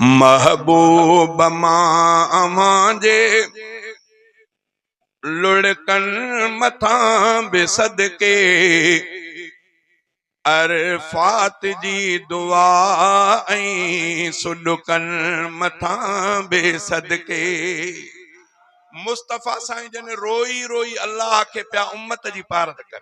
महबूब मां जे लुड़कन मथां बि सदके अरफात जी दुआ ऐं सुडकन मथां बि सदके। मुस्तफ़ा साईं जन रोई रोई अल्लाह के पिया उम्मत जी पारत कर।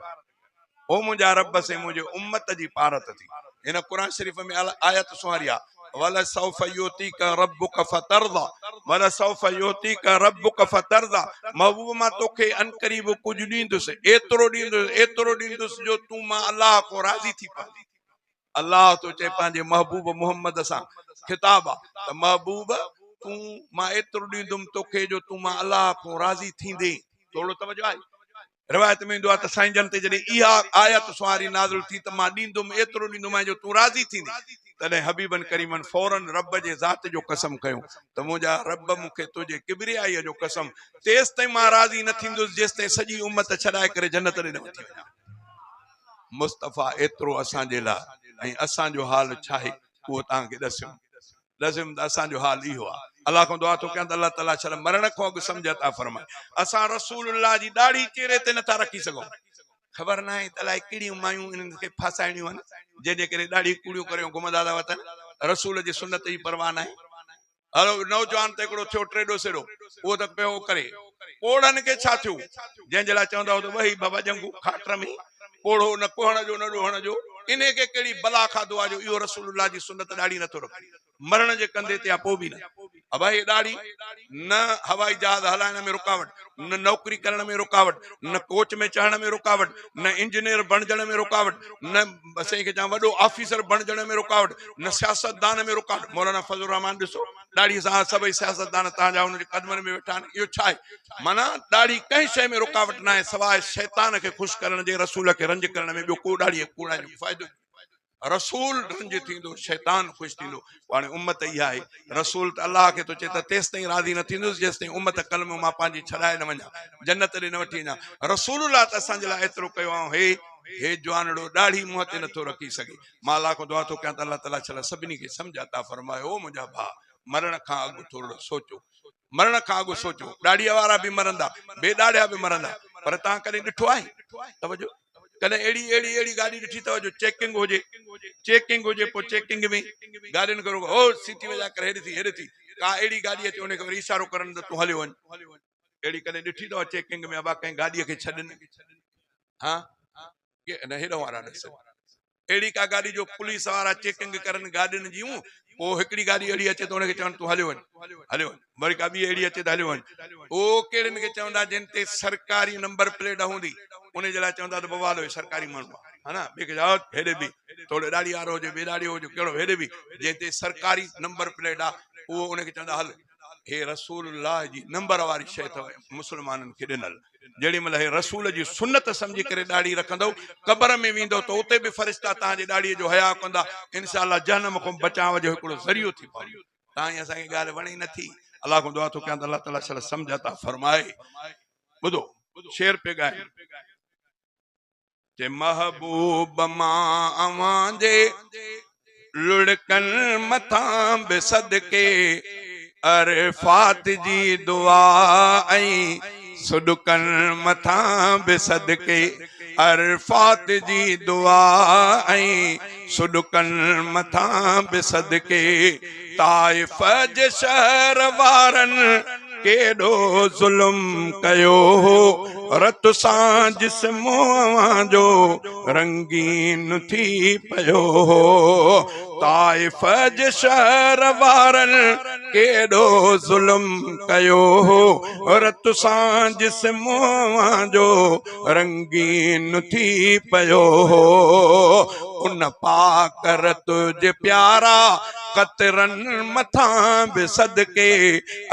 ओ मुंहिंजा रब से मुझे उम्मत जी पारत थी। इन कुरान शरीफ में आयत सुहारिया वला सौफ युतीका रब्बुका फतरदा वला सौफ युतीका रब्बुका फतरदा। महबूब मां तोखे अनकरीब कुछ ॾींदुसि, एतिरो ॾींदुसि जो तू मां अल्लाह को राज़ी थी पा। अल्लाह तो चे पंहिंजे महबूब मोहम्मद सां खिताब आहे त महबूब तू मां एतिरो ॾींदुमि तोखे जो तू मां अल्लाह को राज़ी थींदे। थोड़ो तवजो आहे। रिवायत में ईंदो आहे त साईं जन ते जॾहिं इहा आयत सुवारी नाज़िल थी त मां ॾींदुमि एतिरो ॾींदुमि जो तूं राज़ी थींदी। तॾहिं हबीबन करीमन फौरन रब जे ज़ात जो कसम कयूं त मुंहिंजा रब मूंखे तुंहिंजे किबरियाईअ जो कसम तेसि ताईं मां राज़ी न थींदुसि जेसि ताईं सॼी उम्मत छॾाए करे जन्नत ॾे न वठी वञा। मुस्तफ़ा एतिरो असांजे लाइ ऐं असांजो हाल छा आहे उहो तव्हांखे ॾसियुमि त असांजो हाल इहो आहे। अल्लाह को दुआ तो कयां त अल्लाह ताला छा मरण खां अॻु सम्झ अता फरमाए। असां रसूलुल्लाह जी दाढ़ी चेहरे ते नथा रखी सघूं। ख़बर न आहे त अलाए कहिड़ियूं मायूं इन्हनि खे फासाइणियूं आहिनि जंहिंजे करे ॾाढी कूड़ियूं करे घुमंदा था वतन। रसूल जी सुन्नत जी परवाह न आहे। हलो नौजवान त हिकिड़ो थियो ट्रेडो सेड़ो उहो त पियो करे कोड़नि खे छा थियो जंहिंजे लाइ चवंदा हो त वही बाबा जंगू खाटर में कोड़ो न कोहण जो न ॾोहण जो इन खे कहिड़ी बला खाधो आहे जो इहो रसूलुल्लाह जी सुन्नत ॾाढी नथो रखे। मरण जे कंधे ते पोइ बि न भाई ॾाढी न हवाई जहाज हलाइण में रुकावट, न नौकरी करण में रुकावट, न कोच में चढ़ण में रुकावट, न इंजीनियर बणजण में रुकावट, न असां खे वॾो ऑफिसर बणजण में रुकावट, न सियासतदान में रुकावट। मौलाना फजल रहमान ॾिसो ॾाढी सां सभई सियासतदान तव्हांजा हुनजे कदमनि में वेठा आहिनि। इहो छा आहे? माना ॾाढी कंहिं शइ में रुकावट न आहे सवाइ शैतान खे ख़ुशि करण जे, रसूल खे रंज करण में ॿियो को ॾाढी कूड़ाइण जो फ़ाइदो। रसूल रंज थींदो शैतान ख़ुशि थींदो। हाणे उम्मत इहा आहे। रसूल त अल्लाह खे थो चए त तेसि ताईं राज़ी न थींदुसि जेसि ताईं उम्मत कलम मां पंहिंजी छॾाए न वञा, जन्नत ॾे न वठी वञा। रसूलुल्लाह त असांजे लाइ एतिरो कयो आहे। हे जवानड़ो ॾाढी मुंहं ते नथो रखी सघे। मां अल्लाह को दुआ थो कयां त अल्लाह ताला छा सभिनी खे सम्झ अता फरमाए। ओ मुंहिंजा भाउ मरण खां अॻु थोरो सोचो, मरण खां अॻु सोचो। ॾाढ़ीअ वारा बि मरंदा, बेॾाढ़िया बि मरंदा, पर तव्हां कॾहिं ॾिठो आहे तवजो कॾहिं अहिड़ी गाॾी ॾिठी अथव जो चेकिंग हुजे पोइ चेकिंग में गाॾियुनि खे ओ सीटी वॼाए करे हेॾे थी का अहिड़ी गाॾी अचे उनखे वरी इशारो करनि त तूं हलियो वञ। अहिड़ी कॾहिं ॾिठी अथव चेकिंग में अबा कंहिं गाॾीअ खे छॾनि? हा न हेॾो वारा ॾिस अहिड़ी का गाॾी जो पुलिस वारा चेकिंग करनि गाॾियुनि जूं, पोइ हिकिड़ी गाॾी अहिड़ी अचे त हुनखे चवनि तूं हलियो वञ, वरी का ॿी अहिड़ी अचे त हलियो वञ। उहो कहिड़नि खे चवंदा जिन ते सरकारी नंबर प्लेट हूंदी उनजे लाइ चवंदा त बाबा हलो सरकारी माण्हू आहे है ना, ॿिए खे चओ हेॾे बि थोरो ॾाढी वारो हुजे बेॾाढ़ियो हुजे कहिड़ो हेॾे बि जंहिं ते सरकारी नंबर प्लेट आहे उहो उनखे चवंदा हल। हे रसूलुल्लाह जी नंबर वारी शइ अथव मुस्लमाननि खे ॾिनल। जेॾी महिल हे रसूल जी सुन्नत सम्झी करे ॾाढ़ी रखंदव क़बर में वेंदव त उते बि फ़रिश्ता तव्हांजे ॾाढ़ीअ जो हया कंदा। इंशाअल्लाह जहन्नम खां बचाव जो हिकिड़ो ज़रियो थी पवंदो। तव्हां असांखे ॻाल्हि वणे नथी। अल्लाह खां दुआ थो कयां त अल्लाह ताला छा सम्झ अता फरमाए। ॿुधो शेर पे ॻाए ते महबूब मां जे लुड़कन मथां बि सदके अरफात जी दुआ ऐं सुडकन मथां बि सदके अरफात जी दुआ ऐं सुडकन मथां बि सदके ताइफ जे शहर वारनि केॾो ज़ुल्म कयो रत सां जिस्म जो रंगीन थी पियो। ताइफ जे शहर वारनि केॾो ज़ुल्म कयो रत सां जिस्म जो रंगीन थी पियो। उन पाक रत जे प्यारा कतरनि मथां बि सदके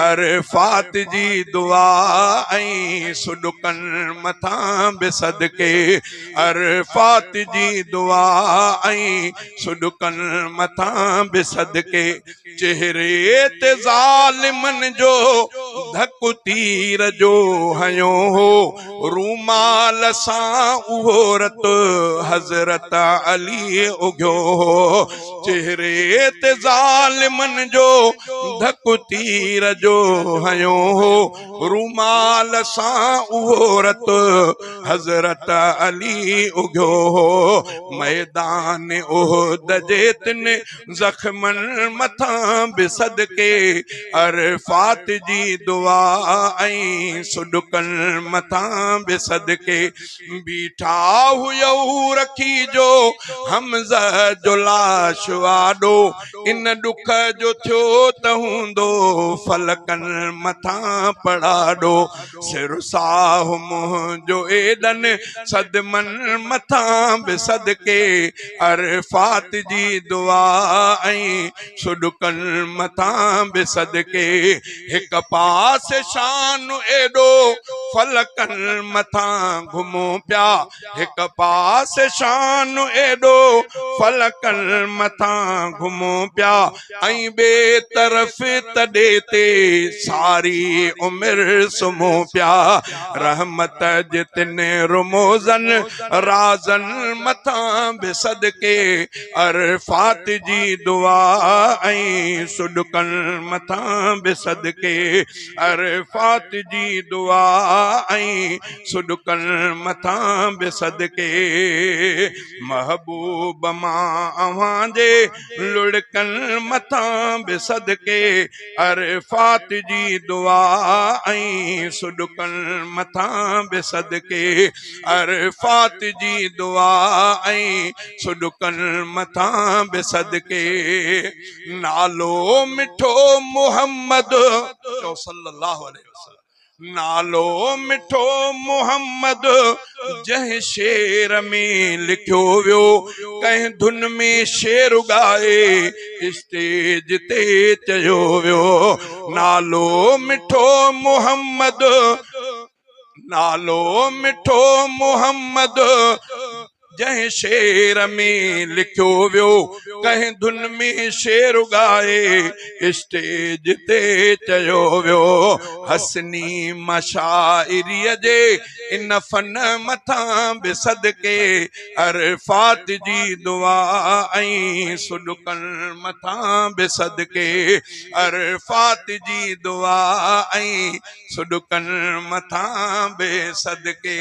अरफात जी दुआ ऐं सुडकन मथां बि सदके अरफात जी दुआ ऐं सुडकन मथां बि सदके चेहरे ते ज़ालिमन जो धक तीर जो हयो हो रूमाल सां उहो रत हज़रत अली उग्यो हो चेहरे ते ज़ालिमन जो धक तीर जो हयो हो रूमाल सां उहो रत हज़रत अली उग्यो हो मैदान उहद जे तिन ज़ख्मन मथां बि सदके अरफात जी दुआ ऐं सुडकन मथां बि सदके बीठा हुयऊ रखी जो हमज़ा जो लाश वाडो इन दुख जो थियो त हूंदो फलकन मथां पड़ाडो सिर साह मुंहिंजो एडन सदमन मथां बि सदके अरफात जी दुआ ऐं सुडकन मथां बि सदके हिक पास शान एडो फलकन मथां घुमो पिया हिक पास शान एडो फलकन मथां घुमो पिया ऐं बे तरफ़ तॾे ते सारी उमिरि सुम्हो पिया रहमत जे तिन रुमोज़न राज़न मथां बि सदके अरफात जी दुआ ऐं सुडकन मथां बि सदके अरफात जी दुआ ऐं सुडकन मथां बि सदके महबूब मां अव्हां जे लुड़कन मथां बि सदके अरफात जी दुआ ऐं सुडकन मथां बि सदके अरफात जी दुआ ऐं सुडकन मथां बि सदके नालो मिठो मोहम्मद सल्लल्लाहु अलैहि वसल्लम नालो मिठो मोहम्मद जंहिं शेर में लिखियो वियो कंहिं धुन में शेर ॻाए स्टेज ते चयो वियो नालो मिठो मोहम्मद नालो मिठो मोहम्मद जंहिं शेर में लिखियो वियो कंहिं धुन में शेर ॻाए स्टेज ते चयो वियो हसनी मशाइरीअ जे इन फन मथां बि सदके अरफात जी दुआ ऐं सुडकन मथां बि सदके अरफात जी दुआ ऐं सुडकन मथां बि सदके